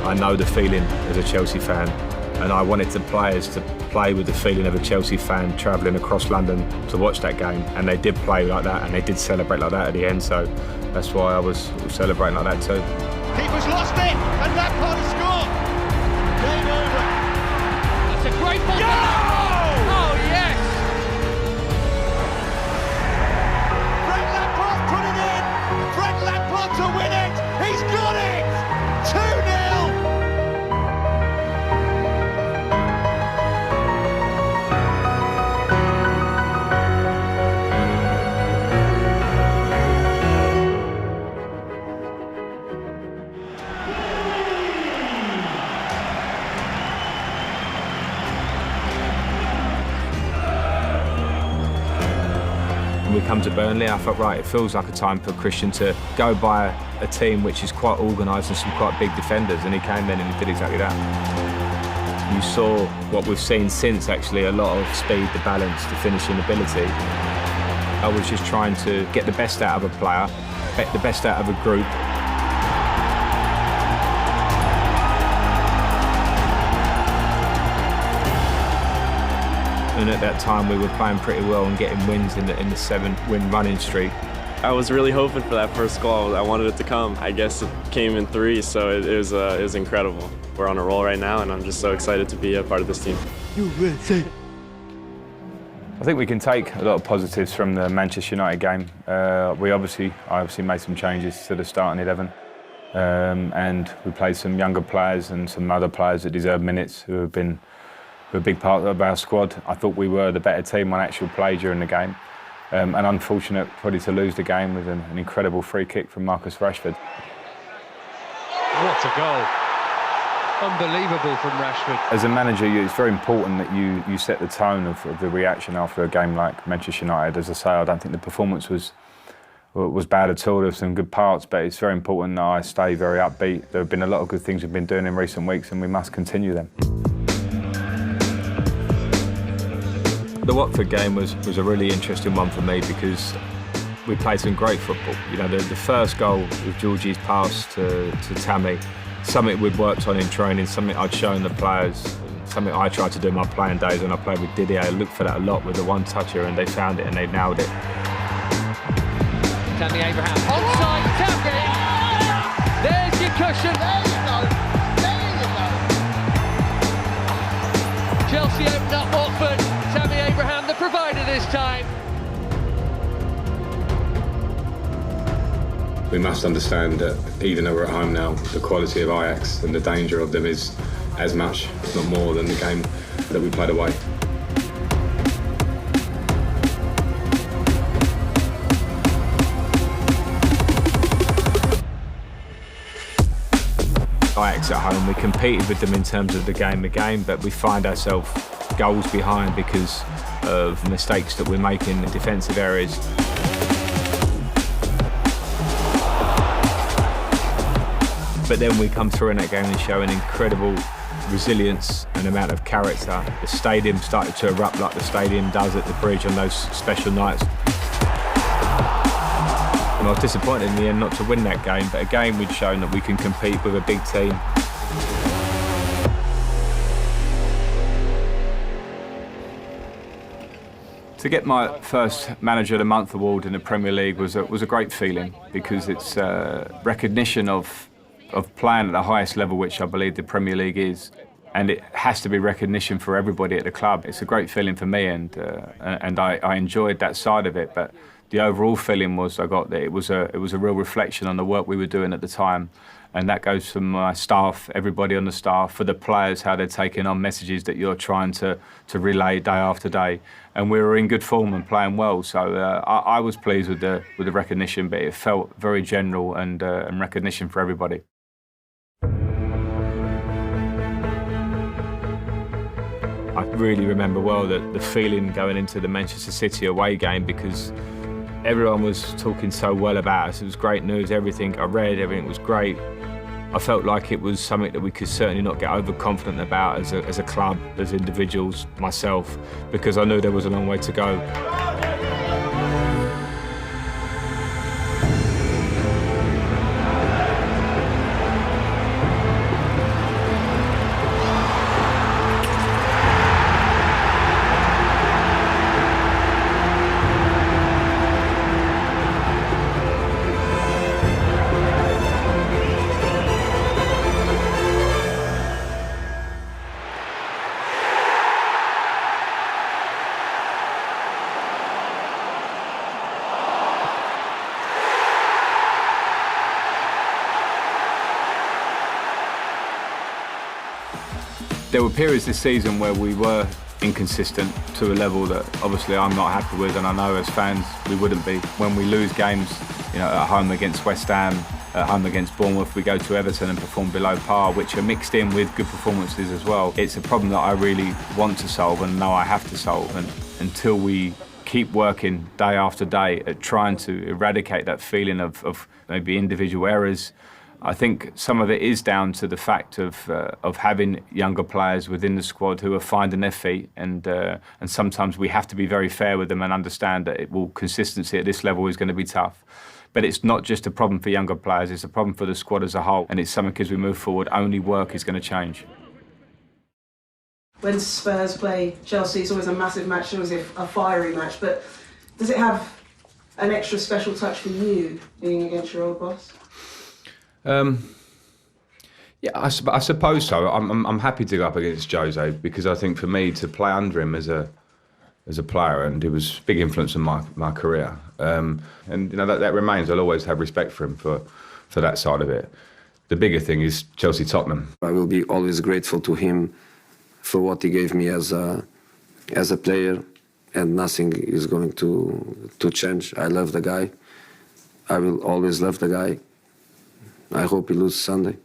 I know the feeling as a Chelsea fan, and I wanted the players to play with the feeling of a Chelsea fan travelling across London to watch that game, and they did play like that, and they did celebrate like that at the end, so that's why I was celebrating like that too. Keeper's lost it, and Lampard has scored! Game over! That's a great ball! Yo! Oh, yes! Frank Lampard put it in! Frank Lampard to win it! He's got it! 2-0! We come to Burnley, I thought, right, it feels like a time for Christian to go by a team which is quite organised and some quite big defenders, and he came in and he did exactly that. You saw what we've seen since, actually, a lot of speed, the balance, the finishing ability. I was just trying to get the best out of a player, get the best out of a group. And at that time, we were playing pretty well and getting wins in the 7-win running streak. I was really hoping for that first goal. I wanted it to come. I guess it came in 3, so it was incredible. We're on a roll right now, and I'm just so excited to be a part of this team. I think we can take a lot of positives from the Manchester United game. I obviously made some changes to the starting 11, and we played some younger players and some other players that deserve minutes who have been a big part of our squad. I thought we were the better team on actual play during the game, and unfortunate probably to lose the game with an incredible free kick from Marcus Rashford. What a goal. Unbelievable from Rashford. As a manager, it's very important that you set the tone of the reaction after a game like Manchester United. As I say, I don't think the performance was bad at all. There were some good parts, but it's very important that I stay very upbeat. There have been a lot of good things we've been doing in recent weeks, and we must continue them. The Watford game was a really interesting one for me because we played some great football. You know, the first goal with Georgie's pass to Tammy, something we'd worked on in training, something I'd shown the players, something I tried to do in my playing days when I played with Didier. I looked for that a lot with the one-toucher, and they found it and they nailed it. Tammy Abraham, onside, Tammy! There's your cushion! There you go! There you go! Chelsea opened up Watford. Tammy Abraham, the provider this time. We must understand that even though we're at home now, the quality of Ajax and the danger of them is as much, if not more, than the game that we played away. Ajax at home, we competed with them in terms of the game, but we find ourselves goals behind because of mistakes that we're making in defensive areas. But then we come through in that game and show an incredible resilience and amount of character. The stadium started to erupt like the stadium does at the Bridge on those special nights. And I was disappointed in the end not to win that game, but again we'd shown that we can compete with a big team. To get my first Manager of the Month award in the Premier League was a great feeling because it's recognition of playing at the highest level, which I believe the Premier League is, and it has to be recognition for everybody at the club. It's a great feeling for me, and I enjoyed that side of it. But the overall feeling was I got that it was a real reflection on the work we were doing at the time. And that goes from my staff, everybody on the staff, for the players, how they're taking on messages that you're trying to relay day after day. And we were in good form and playing well, so I was pleased with the recognition, but it felt very general and recognition for everybody. I really remember well the feeling going into the Manchester City away game because everyone was talking so well about us. It was great news, everything I read, everything was great. I felt like it was something that we could certainly not get overconfident about as a club, as individuals, myself, because I knew there was a long way to go. There were periods this season where we were inconsistent to a level that obviously I'm not happy with, and I know as fans we wouldn't be. When we lose games, you know, at home against West Ham, at home against Bournemouth, we go to Everton and perform below par, which are mixed in with good performances as well. It's a problem that I really want to solve and know I have to solve, and until we keep working day after day at trying to eradicate that feeling of maybe individual errors, I think some of it is down to the fact of having younger players within the squad who are finding their feet, and sometimes we have to be very fair with them and understand that consistency at this level is going to be tough. But it's not just a problem for younger players, it's a problem for the squad as a whole, and it's something as we move forward, only work is going to change. When Spurs play Chelsea, it's always a massive match, always a fiery match, but does it have an extra special touch for you being against your old boss? Yeah, I suppose so. I'm happy to go up against Jose because I think for me to play under him as a player, and it was a big influence on my career. And you know that remains. I'll always have respect for him for that side of it. The bigger thing is Chelsea-Tottenham. I will be always grateful to him for what he gave me as a player, and nothing is going to change. I love the guy. I will always love the guy. I hope he loses Sunday.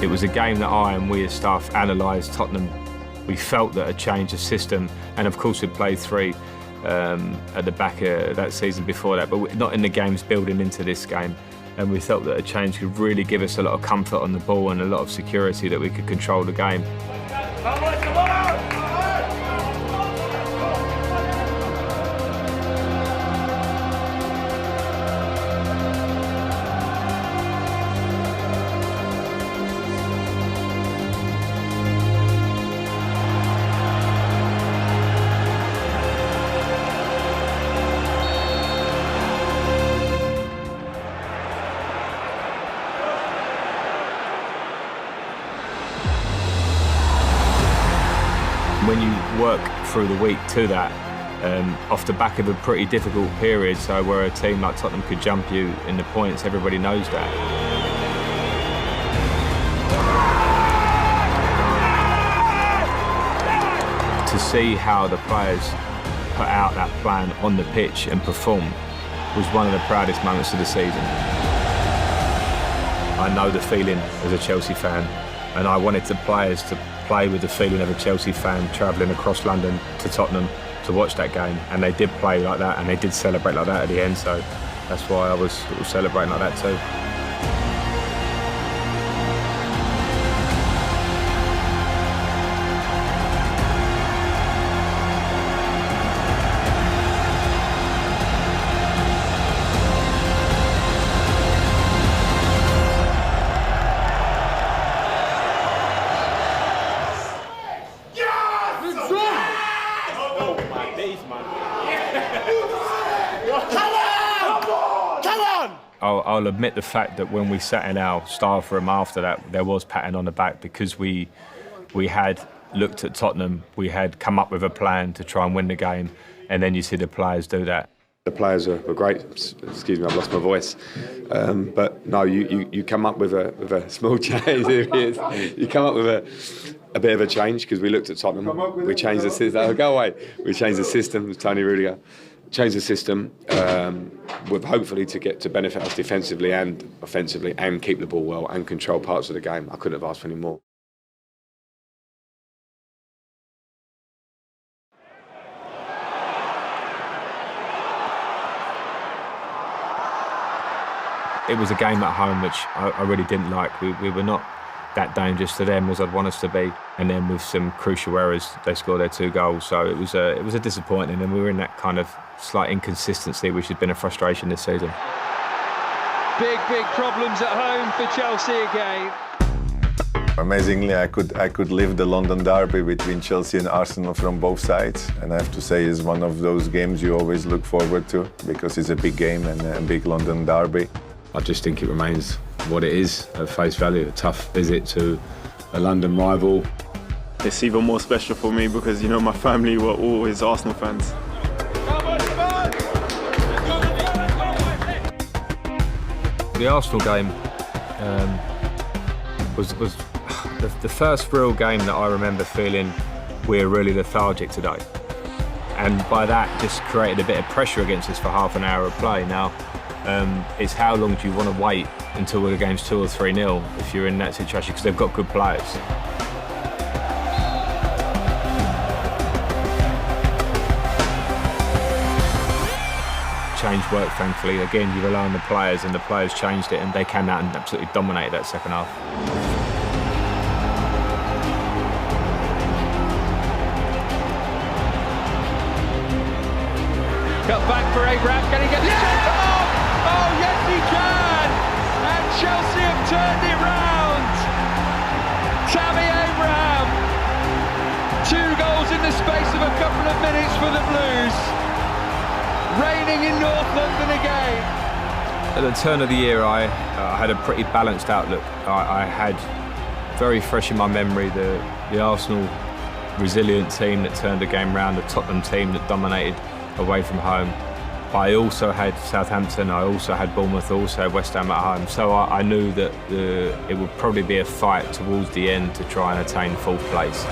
It was a game that I and we as staff analysed Tottenham. We felt that a change of system, and of course we played 3 at the back of that season before that, but not in the games building into this game. And we felt that a change could really give us a lot of comfort on the ball and a lot of security that we could control the game. When you work through the week to that, off the back of a pretty difficult period, so where a team like Tottenham could jump you in the points, everybody knows that. To see how the players put out that plan on the pitch and perform was one of the proudest moments of the season. I know the feeling as a Chelsea fan, and I wanted the players to play with the feeling of a Chelsea fan travelling across London to Tottenham to watch that game, and they did play like that and they did celebrate like that at the end, so that's why I was celebrating like that too. I'll admit the fact that when we sat in our staff room after that, there was patting on the back because we had looked at Tottenham, we had come up with a plan to try and win the game, and then you see the players do that. The players were great. Excuse me, I've lost my voice. But no, you come up with a small change. You come up with a bit of a change because we looked at Tottenham. We changed the system. Oh, go away. We changed the system. Tony Rudiger changed the system with hopefully to get to benefit us defensively and offensively and keep the ball well and control parts of the game. I couldn't have asked for any more. It was a game at home which I really didn't like. We were not that dangerous to them as I'd want us to be, and then with some crucial errors they scored their 2 goals, so it was a disappointing, and we were in that kind of slight inconsistency which has been a frustration this season. Big problems at home for Chelsea again. Amazingly, I could live the London derby between Chelsea and Arsenal from both sides, and I have to say it's one of those games you always look forward to because it's a big game and a big London derby. I just think it remains what it is at face value, a tough visit to a London rival. It's even more special for me because, you know, my family were always Arsenal fans. The Arsenal game was the first real game that I remember feeling we're really lethargic today. And by that, just created a bit of pressure against us for half an hour of play. Now, it's how long do you want to wait until the game's 2 or 3-0 if you're in that situation, because they've got good players. Change worked, thankfully. Again, you rely on the players, and the players changed it, and they came out and absolutely dominated that second half. Cut back for Abraham, can he get the shot off? Oh yes he can! And Chelsea have turned it round! Tammy Abraham! 2 goals in the space of a couple of minutes for the Blues. Reigning in North London again. At the turn of the year, I had a pretty balanced outlook. I had very fresh in my memory the Arsenal resilient team that turned the game round, the Tottenham team that dominated away from home. But I also had Southampton, I also had Bournemouth, I also had West Ham at home. So I knew that it would probably be a fight towards the end to try and attain 4th place.